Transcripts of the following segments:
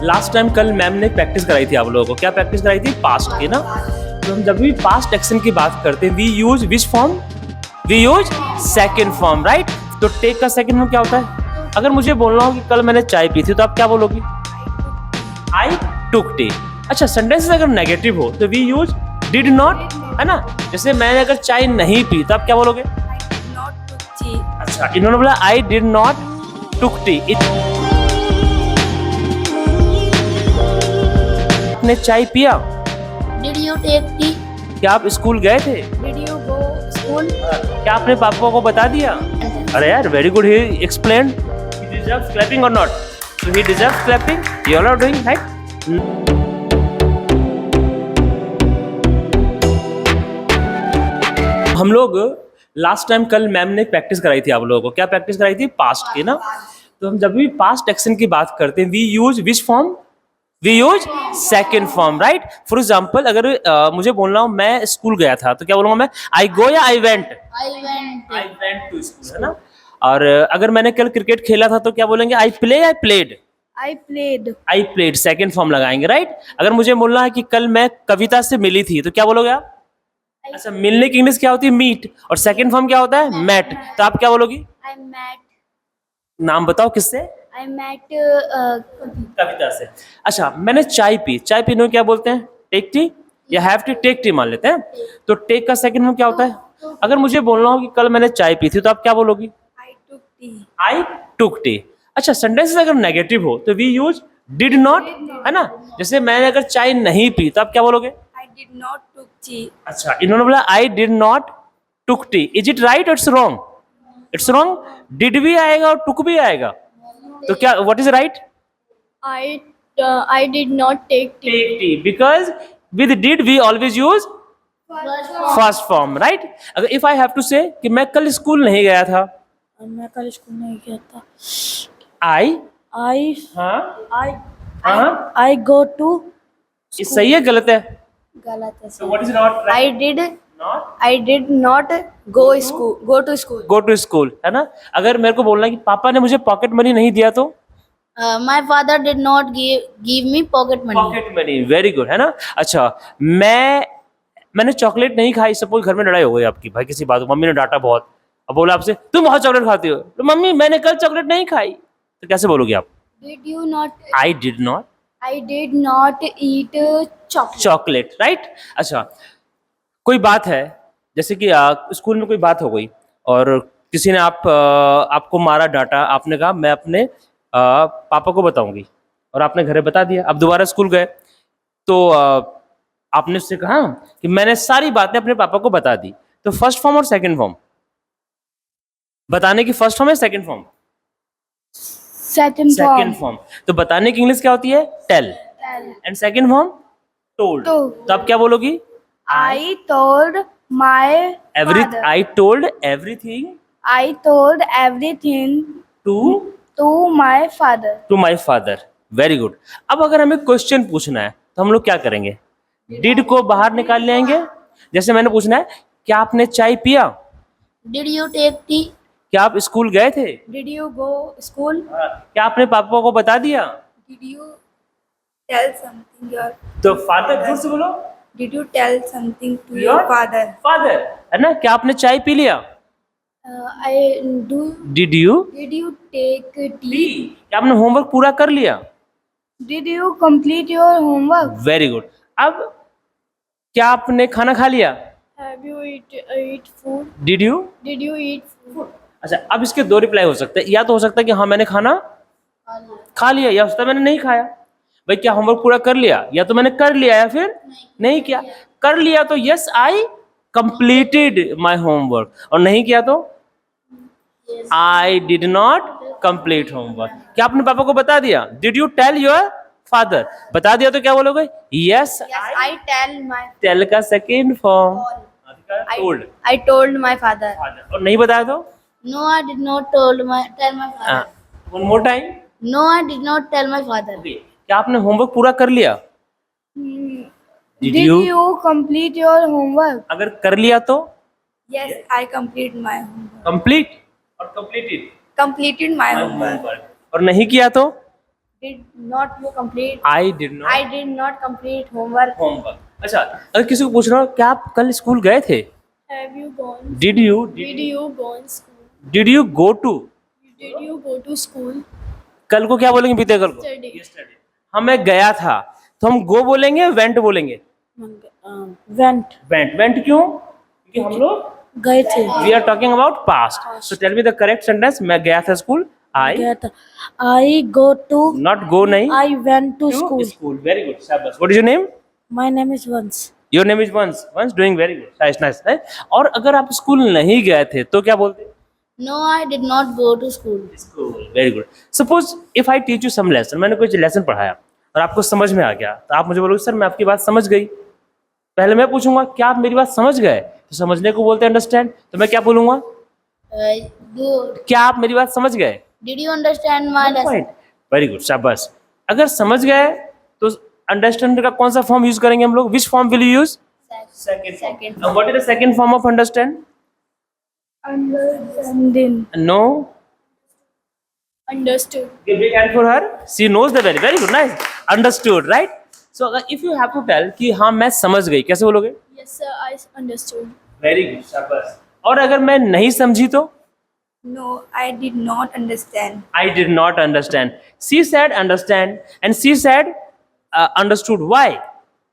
Last time कल ma'am ने practice कराई थी आप लोगों को। क्या प्रैक्टिस कराई थी? पास्ट की ना। तो हम जब भी पास्ट एक्शन की बात करते हैं we use which form? We use second form, right. तो टेक का सेकंड फॉर्म क्या होता है? अगर मुझे बोलना हो कि कल मैंने चाय पी थी तो आप क्या बोलोगी? आई टुक टी। अच्छा, सेंटेंस अगर नेगेटिव हो तो वी यूज डिड नॉट, है ना। जैसे मैंने अगर चाय नहीं पी तो आप क्या बोलोगे? अच्छा, इन्होंने बोला I did not took T. आपने चाय पिया? Did you take tea? क्या आप स्कूल गए थे? Did you go school? क्या आपने पापा को बता दिया? अरे यार, very good, he explained. He deserves clapping और not? So he deserves clapping, you are doing right. हम लोग लास्ट टाइम कल मैम ने प्रैक्टिस कराई थी आप लोगों को। क्या प्रैक्टिस कराई थी? पास्ट की ना। तो हम जब भी पास्ट एक्शन की बात करते हैं we use which form? We use second form, right. For example अगर मुझे बोलना हो मैं स्कूल गया था तो क्या बोलूंगा मैं? आई गो या I went? I went. I went to school, है ना। और अगर मैंने कल क्रिकेट खेला था तो क्या बोलेंगे? I play, I played? I played. I played, second form लगाएंगे, राइट। अगर मुझे बोलना है कि कल मैं कविता से मिली थी तो क्या बोलोगे आप? अच्छा, मिलने की इंग्लिश क्या होती है? मीट। और सेकेंड फॉर्म क्या होता है? मैट। तो आप क्या बोलोगी? I met. नाम बताओ किससे? I met. कविता से। अच्छा, मैंने चाय पी। चाय पीने को क्या बोलते हैं? टेक टी या हैव टी? टेक टी मान लेते हैं। तो टेक का सेकंड फॉर्म क्या होता है? अगर मुझे बोलना हो कि कल मैंने चाय पी थी तो आप क्या बोलोगी? I took tea. I took T. अच्छा, सेंटेंस अगर नेगेटिव हो तो वी यूज डिड नॉट, है ना। जैसे मैंने अगर चाय नहीं पी तो आप क्या बोलोगे? I did not took tea. अच्छा, इन्होंने बोला I did not took tea. Is it right और it's wrong? It's wrong. Did भी आएगा और टुक भी आएगा, तो क्या what is right? I did not take tea. Take tea, because with did we always use first form, right. अगर if I have to say कि मैं कल स्कूल नहीं गया था, मैं कल स्कूल नहीं गया था। आई, I हाँ I हाँ, I go to. ये सही है गलत है? गलत है। So what is not right? I did not go school. Go to school. Go to school, है ना। अगर मेरे को बोलना है कि पापा ने मुझे पॉकेट मनी नहीं दिया तो? My father did not give me pocket money. Pocket money, very good, है ना। अच्छा, मैंने चॉकलेट नहीं खाई। सपोज घर में लड़ाई हो गई आपकी, भाई किसी बात, मम्मी ने डांटा बहुत, अब बोला आपसे तुम बहुत चॉकलेट खाती हो, तो मम्मी मैंने कल चॉकलेट नहीं खाई, तो कैसे बोलोगे आप? Did you not? I did not I did not eat chocolate. Chocolate, right. अच्छा, कोई बात है, जैसे कि स्कूल में कोई बात हो गई और किसी ने आपको मारा, डांटा, आपने कहा मैं अपने पापा को बताऊंगी, और आपने घरे बता दिया। अब दोबारा स्कूल गए तो आपने उससे कहा कि मैंने सारी बातें अपने पापा को बता दी। तो फर्स्ट फॉर्म और सेकंड फॉर्म? बताने की फर्स्ट फॉर्म है second form? Second second form. Form. तो बताने की इंग्लिश क्या होती है? Tell. And second form? Told. Told. तो आप क्या बोलोगी? I told my father. I told everything I told everything to my father. To my father. Very good. अब अगर हमें क्वेश्चन पूछना है तो हम लोग क्या करेंगे? डिड को बाहर निकाल लेंगे। जैसे मैंने पूछना है क्या आपने चाय पिया? Did you take tea? क्या आप स्कूल गए थे? Did you go school? क्या आपने पापा को बता दिया? Did you tell something your? तो फादर, जोर से बोलो। Did you tell something to Your father? Father, है ना। क्या आपने चाय पी लिया? I do. Did you Did you take tea? क्या आपने होमवर्क पूरा कर लिया? Did you complete your homework? Very good. अब क्या आपने खाना खा लिया? Have you eat food? Did you? Did you eat food? अच्छा, अब इसके दो रिप्लाई हो सकते हैं। या तो हो सकता है कि हाँ मैंने खाना खा लिया, या हो सकता है मैंने नहीं खाया। भाई क्या होमवर्क पूरा कर लिया? या तो मैंने कर लिया या फिर नहीं किया। कर लिया तो yes I completed my homework, और नहीं किया तो I did not complete homework. क्या आपने पापा को बता दिया? Did you tell your father? बता दिया तो क्या बोलोगे? Yes Yes, I tell my. Tell का second form told. I told my father. और नहीं बताया तो No, I did not tell my father. One more time. No, I did not tell my father. क्या आपने होमवर्क पूरा कर लिया? Did you complete your homework? अगर कर लिया तो Yes, I complete my homework. Complete और कंप्लीटेड Completed my homework. और नहीं किया तो did not you complete. I did not I did not complete homework. homework. अच्छा, अगर किसी को पूछ रहा हो क्या आप कल स्कूल गए थे? Have you gone? Did you Gone school? did you go to? Did you go to school? कल को क्या बोलेंगे? बीते कल को Yesterday. हाँ मैं गया था, तो हम गो बोलेंगे, वेंट बोलेंगे? Went. वेंट क्यों? क्योंकि हम लोग गए थे. We are talking about past. So tell me the correct sentence. मैं गया था स्कूल. आई गया था. I go to. Not go नहीं, I went to to school. school. Very good. शाबाश. What is your name? My name is Vans. Your name is Vans. Vans doing very good. Nice, nice. Right? और अगर आप school नहीं गए थे तो क्या बोलते? No, I did not go to school. School. Very good. Suppose if I teach you some lesson, मैंने कोई लेसन पढ़ाया और आपको समझ में आ गया, तो आप मुझे बोलोगे सर मैं आपकी बात समझ गई. पहले मैं पूछूंगा क्या आप मेरी बात समझ गए? तो समझने को बोलते हैं अंडरस्टैंड. तो मैं क्या बोलूंगा? क्या आप मेरी बात समझ गए? Did you understand my lesson? Very good. शाबाश. अगर समझ गए तो अंडरस्टैंड का कौन सा फॉर्म यूज करेंगे हम लोग? Which form will you use? Second. What is the second form of understand? Understanding. No. Understood. Give big hand for her. She knows the very good. Nice. Understood, right? So if you have to tell कि हाँ मैं समझ गई, कैसे बोलोगे? Yes, sir. I understood. Very good. शाबाश. और अगर मैं नहीं समझी तो? No, I did not understand. I did not understand. She said understand and she said understood. Why?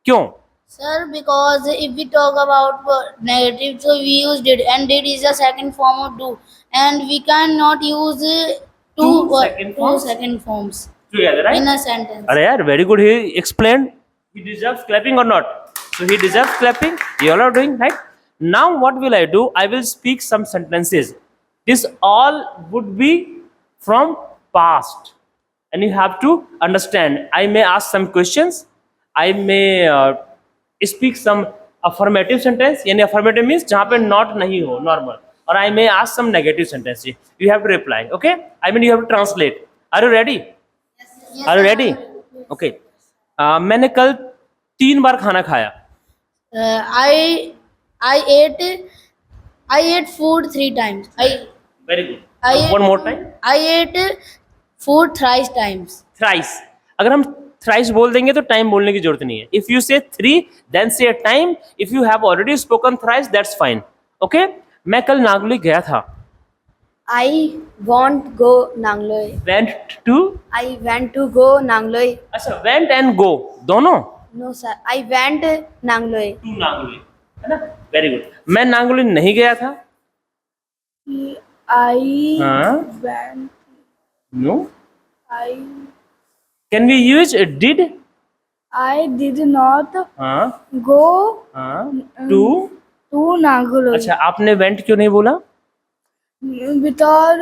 क्यों? Sir, because if we talk about negative, so we use did, and did is the second form of do, and we cannot use Two second forms? second forms Together, right? in a sentence. अरे यार very good. He explained. He deserves clapping or not? So he deserves clapping. You all are doing right. Now what will I do? I will speak some sentences. This all would be from past, and you have to understand. I may ask some questions. I may speak some affirmative sentence. यानी affirmative means जहाँ पे not नहीं हो normal. और I may ask some negative sentence. You have to reply. Okay? I mean you have to translate. Are you ready? Are you ready? Okay. मैंने कल 3 बार खाना खाया. I ate food 3 times. Very good. I ate One more time. I ate food thrice times. Thrice. अगर हम thrice बोल देंगे तो time बोलने की जरूरत नहीं है. If you say 3, then say a time. If you have already spoken thrice, that's fine. Okay? मैं कल नागलोई गया था. I won't go Nangloi. Went to. I went to go Nangloi. अच्छा went and go दोनों. No sir, I went Nangloi. To Nangloi है ना? Very good. मैं नागलोई नहीं गया था. I हाँ. went. No. I Can we use did? I did not हाँ. go हाँ. To. to Nagaloi. अच्छा आपने went क्यों नहीं बोला? Because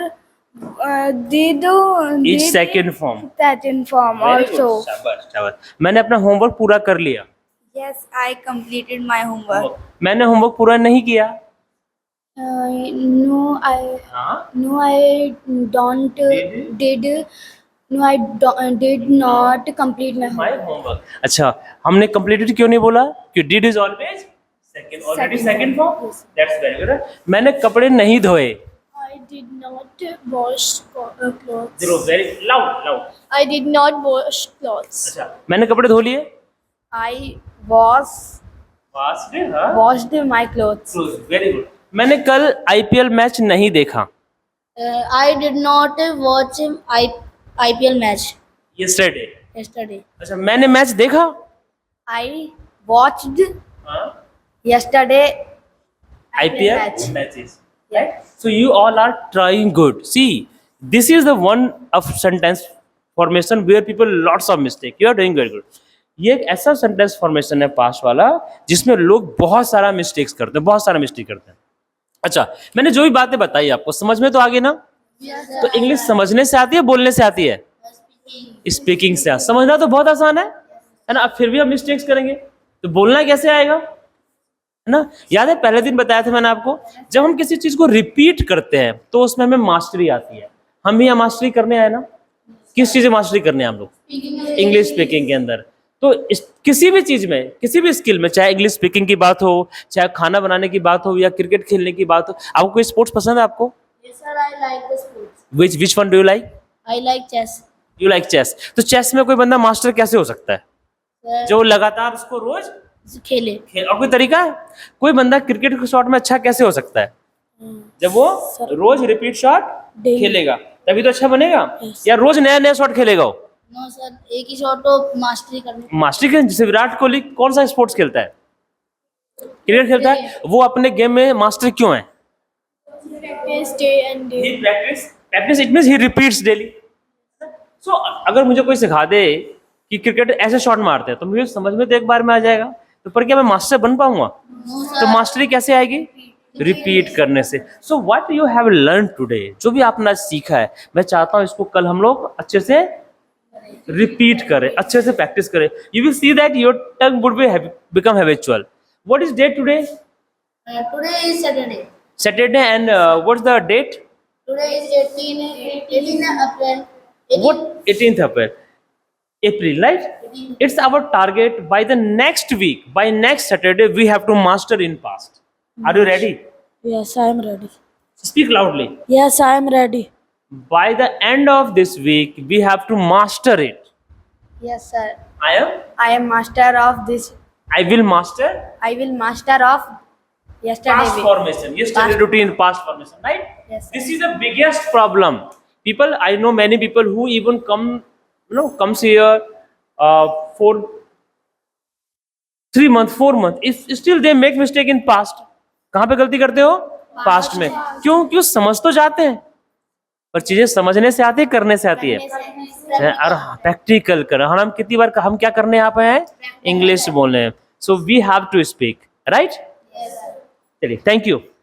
did Each second form. second form Very good. also. शाबाश शाबाश. मैंने अपना होमवर्क पूरा कर लिया. Yes, I completed my homework. मैंने होमवर्क पूरा नहीं किया. No, I हाँ. don't did. No, I did not complete my My homework. homework. अच्छा हमने completed क्यों नहीं बोला? कि did is always second. Already second form. Yes. That's very good. मैंने कपड़े नहीं धोए. I did not wash clothes. देखो very loud. I did not wash clothes. अच्छा मैंने कपड़े धो लिए. I washed my clothes. Very good. मैंने कल IPL मैच नहीं देखा. I did not watch IPL match Yesterday. yesterday. अच्छा मैंने मैच देखा. I watched हाँ. yesterday IPL match. matches. Yeah. So you all are trying good. See, this is the one of sentence formation where people lots of mistake. You are doing very good. ये एक ऐसा sentence formation है past वाला जिसमें लोग बहुत सारा mistakes करते हैं, बहुत सारा मिस्टेक करते हैं. अच्छा मैंने जो भी बातें बताई आपको समझ में तो आ गई ना? तो इंग्लिश समझने से आती है, बोलने से आती है? स्पीकिंग से. समझना तो बहुत आसान है ना? अब फिर भी हम मिस्टेक्स करेंगे तो बोलना कैसे आएगा, है ना? याद है पहले दिन बताया था मैंने आपको, जब हम किसी चीज को रिपीट करते हैं तो उसमें हमें मास्टरी आती है. हम भी यहाँ मास्टरी करने आए ना. किस चीज में मास्टरी करने हैं हम लोग? इंग्लिश स्पीकिंग के अंदर. तो किसी भी चीज में, किसी भी स्किल में, चाहे इंग्लिश स्पीकिंग की बात हो, चाहे खाना बनाने की बात हो या क्रिकेट खेलने की बात हो. आपको कोई स्पोर्ट्स पसंद है आपको? Yes sir, I like the sports. Which one do you like? I like chess. You like chess. तो चेस में कोई बंदा मास्टर कैसे हो सकता है? Sir, जो लगातार उसको रोज खेले खेल। और कोई तरीका है? कोई बंदा क्रिकेट के शॉट में अच्छा कैसे हो सकता है? जब वो रोज रिपीट शॉट खेलेगा तभी तो अच्छा बनेगा। या रोज नया नया शॉट खेलेगा वो? नो सर, एक ही शॉट तो मास्टरी करने। मास्टरी के जैसे विराट कोहली कौन सा स्पोर्ट्स खेलता है? क्रिकेट खेलता है। वो अपने गेम में मास्टर क्यों है? Practice day and day. Practice it means he repeats daily. So अगर मुझे कोई सिखा दे कि क्रिकेट ऐसे शॉट मारते हैं तो मुझे समझ में तो एक बार में आ जाएगा, तो पर क्या मैं मास्टर बन पाऊंगा? नो तो मास्टरी कैसे आएगी? रिपीट करने से। So what you have learn today, जो भी आपने आज सीखा है, मैं चाहता हूं इसको कल हम लोग अच्छे से रिपीट करें, अच्छे से प्रैक्टिस करें। You will see that your tongue would be become habitual. What is date today? Today is Saturday. Saturday, and what's the date? Today is 18 April. What 18th April? April, right? It's our target by the next week. By next Saturday, we have to master in past. Are you ready? Yes, I am ready. Speak loudly. Yes, I am ready. By the end of this week, we have to master it. Yes, sir. I I am master of this. will master I will master of yesterday. past formation. Yesterday routine, past formation, right? Yes. This is the biggest problem. People, I know many people who even comes here for 3 months, 4 months. If still they make mistake in past. कहाँ पे गलती करते हो? Past में। क्यों समझ तो जाते हैं पर चीजें समझने से आती है, करने से आती है। और प्रैक्टिकल कर हम कितनी बार हम क्या करने यहाँ पे हैं? इंग्लिश बोलने हैं। So we have to speak, right? चलिए, थैंक यू।